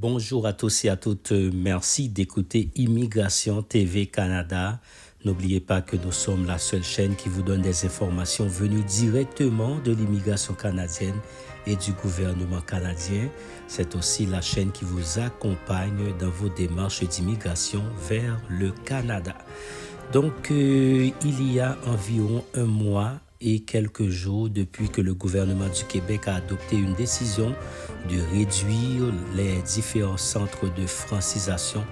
Bonjour à tous et à toutes. Merci d'écouter Immigration TV Canada. N'oubliez pas que nous sommes la seule chaîne qui vous donne des informations venues directement de l'immigration canadienne et du gouvernement canadien. C'est aussi la chaîne qui vous accompagne dans vos démarches d'immigration vers le Canada. Donc, il y a environ un mois et quelques jours depuis que le gouvernement du Québec a adopté une décision de réduire les différents centres de francisation,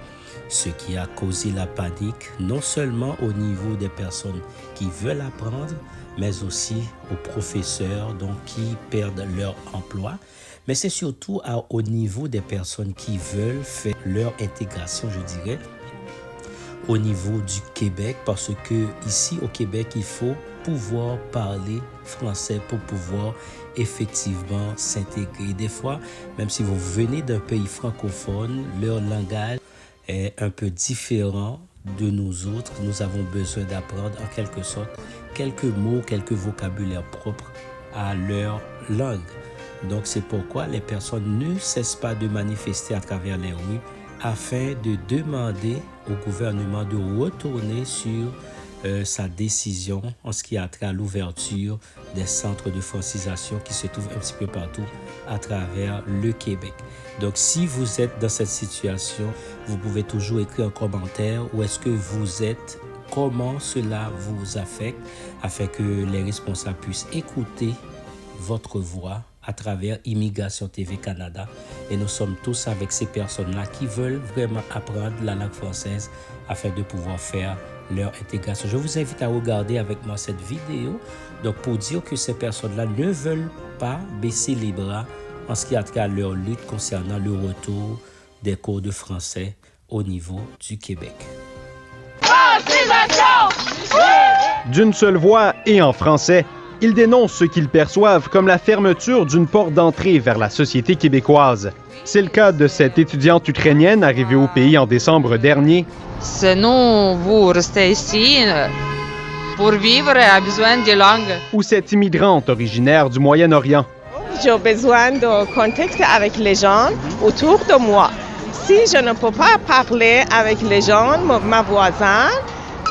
ce qui a causé la panique non seulement au niveau des personnes qui veulent apprendre, mais aussi aux professeurs donc, qui perdent leur emploi. Mais c'est surtout au niveau des personnes qui veulent faire leur intégration, je dirais, au niveau du Québec, parce que ici au Québec, il faut pouvoir parler français pour pouvoir effectivement s'intégrer. Des fois, même si vous venez d'un pays francophone, leur langage est un peu différent de nous autres. Nous avons besoin d'apprendre en quelque sorte quelques mots, quelques vocabulaires propres à leur langue. Donc c'est pourquoi les personnes ne cessent pas de manifester à travers les rues afin de demander au gouvernement de retourner sur sa décision en ce qui a trait à l'ouverture des centres de francisation qui se trouvent un petit peu partout à travers le Québec. Donc, si vous êtes dans cette situation, vous pouvez toujours écrire un commentaire où est-ce que vous êtes, comment cela vous affecte, afin que les responsables puissent écouter votre voix à travers Immigration TV Canada. Et nous sommes tous avec ces personnes-là qui veulent vraiment apprendre la langue française afin de pouvoir faire leur intégration. Je vous invite à regarder avec moi cette vidéo donc pour dire que ces personnes-là ne veulent pas baisser les bras en ce qui a trait à leur lutte concernant le retour des cours de français au niveau du Québec. D'une seule voix et en français, ils dénoncent ce qu'ils perçoivent comme la fermeture d'une porte d'entrée vers la société québécoise. C'est le cas de cette étudiante ukrainienne arrivée au pays en décembre dernier. Sinon, vous restez ici pour vivre et a besoin de langue. Ou cette immigrante originaire du Moyen-Orient. J'ai besoin de contact avec les gens autour de moi. Si je ne peux pas parler avec les gens, ma voisine,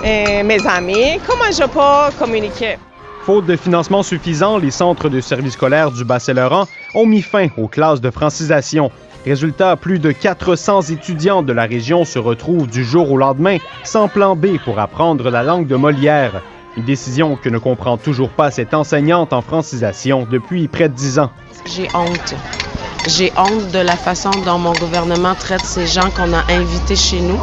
et mes amis, comment je peux communiquer? Faute de financement suffisant, les centres de services scolaires du Bas-Saint-Laurent ont mis fin aux classes de francisation. Résultat, plus de 400 étudiants de la région se retrouvent du jour au lendemain sans plan B pour apprendre la langue de Molière. Une décision que ne comprend toujours pas cette enseignante en francisation depuis près de 10 ans. J'ai honte. J'ai honte de la façon dont mon gouvernement traite ces gens qu'on a invités chez nous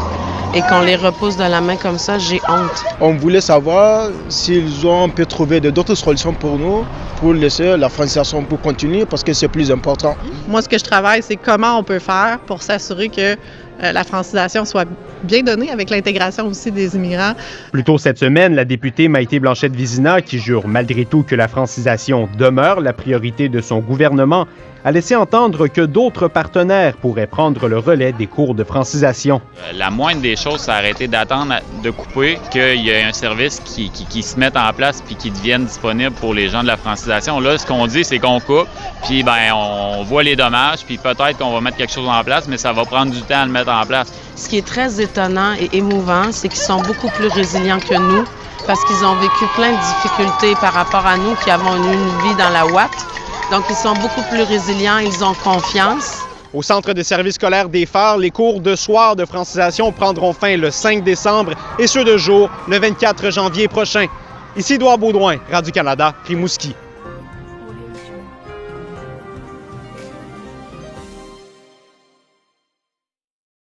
et qu'on les repousse de la main comme ça. J'ai honte. On voulait savoir s'ils ont pu trouver d'autres solutions pour nous, pour laisser la francisation pour continuer, parce que c'est plus important. Moi, ce que je travaille, c'est comment on peut faire pour s'assurer que la francisation soit bien donnée avec l'intégration aussi des immigrants. Plus tôt cette semaine, la députée Maïté Blanchette-Vizina, qui jure malgré tout que la francisation demeure la priorité de son gouvernement, a laissé entendre que d'autres partenaires pourraient prendre le relais des cours de francisation. La moindre des choses, c'est arrêter d'attendre de couper, qu'il y ait un service qui se mette en place puis qui devienne disponible pour les gens de la francisation. Là, ce qu'on dit, c'est qu'on coupe, puis on voit les dommages, puis peut-être qu'on va mettre quelque chose en place, mais ça va prendre du temps à le mettre en place. Ce qui est très étonnant et émouvant, c'est qu'ils sont beaucoup plus résilients que nous parce qu'ils ont vécu plein de difficultés par rapport à nous qui avons eu une vie dans la ouate. Donc, ils sont beaucoup plus résilients, ils ont confiance. Au centre de services scolaires des Phares, les cours de soir de francisation prendront fin le 5 décembre et ceux de jour le 24 janvier prochain. Ici Édouard Baudouin, Radio-Canada, Rimouski.